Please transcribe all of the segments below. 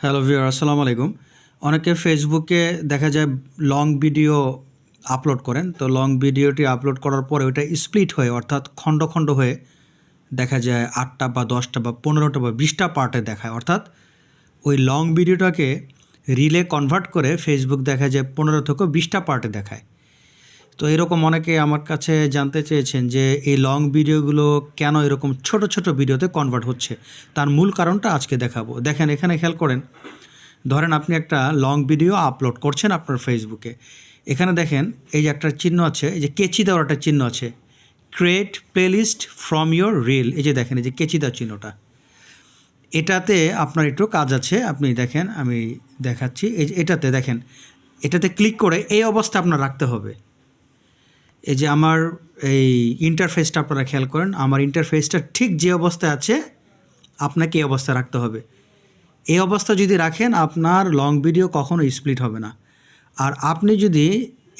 Hello viewer, আসসালামু আলাইকুম। অনেকে ফেসবুকে দেখা যায় লং ভিডিও আপলোড করেন। তো লং ভিডিওটি আপলোড করার পরে ওইটা স্প্লিট হয়ে অর্থাৎ খণ্ড খণ্ড হয়ে দেখা যায় ৮টা বা ১০টা বা ১৫টা বা ২০টা পার্টে দেখায়। অর্থাৎ ওই লং ভিডিওটাকে রিলে কনভার্ট করে ফেসবুক দেখা যায় ১৫ থেকে ২০টা পার্টে দেখায়। তো এরকম অনেকে আমার কাছে জানতে চেয়েছেন যে এই লং ভিডিওগুলো কেন এরকম ছোট ছোট ভিডিওতে কনভার্ট হচ্ছে। তার মূল কারণটা আজকে দেখাবো। দেখেন, এখানে খেয়াল করেন, ধরেন আপনি একটা লং ভিডিও আপলোড করছেন আপনার ফেসবুকে। এখানে দেখেন এই যে একটা চিহ্ন আছে, এই যে কেচি দেওয়ার একটা চিহ্ন আছে, create playlist from your reel. এই যে দেখেন, এই যে কেচি দেওয়ার চিহ্নটা, এটাতে আপনার একটু কাজ আছে। আপনি দেখেন, আমি দেখাচ্ছি। এই যে এটাতে দেখেন, এটাতে ক্লিক করে এই অবস্থা আপনার রাখতে হবে। এই যে আমার এই ইন্টারফেসটা আপনারা খেয়াল করেন, আমার ইন্টারফেসটা ঠিক যে অবস্থায় আছে আপনাকে এই অবস্থায় রাখতে হবে। এই অবস্থা যদি রাখেন আপনার লং ভিডিও কখনো স্প্লিট হবে না। আর আপনি যদি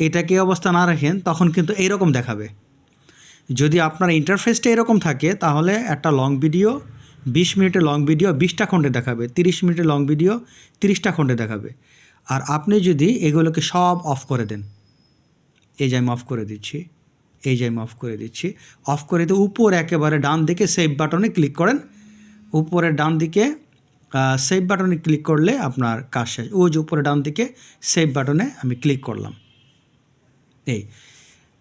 এটাকে অবস্থা না রাখেন তখন কিন্তু এইরকম দেখাবে। যদি আপনার ইন্টারফেসটা এরকম থাকে তাহলে একটা লং ভিডিও ২০ মিনিটের লং ভিডিও ২০টা খণ্ডে দেখাবে, ৩০ মিনিটের লং ভিডিও ৩০টা খণ্ডে দেখাবে। আর আপনি যদি এগুলোকে সব অফ করে দেন, এই যে আমি অফ করে দিচ্ছি, এই যে আমি অফ করে দিচ্ছি, অফ করে দিয়ে উপর একেবারে ডান দিকে সেভ বাটনে ক্লিক করেন। উপরে ডান দিকে সেভ বাটনে ক্লিক করলে আপনার কাজ শেষ। ওই যে উপরে ডান দিকে সেভ বাটনে আমি ক্লিক করলাম,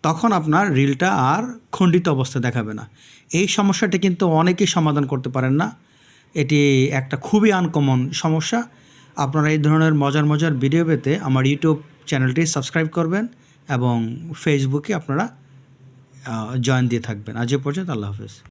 তখন আপনার রিলটা আর খণ্ডিত অবস্থায় দেখাবে না। এই সমস্যাটি কিন্তু অনেকেই সমাধান করতে পারেন না। এটি একটা খুবই আনকমন সমস্যা। আপনারা এই ধরনের মজার মজার ভিডিও পেতে আমার ইউটিউব চ্যানেলটি সাবস্ক্রাইব করবেন এবং ফেসবুকে আপনারা জয়েন দিয়ে থাকবেন। আজ এ পর্যন্ত, আল্লাহ হাফেজ।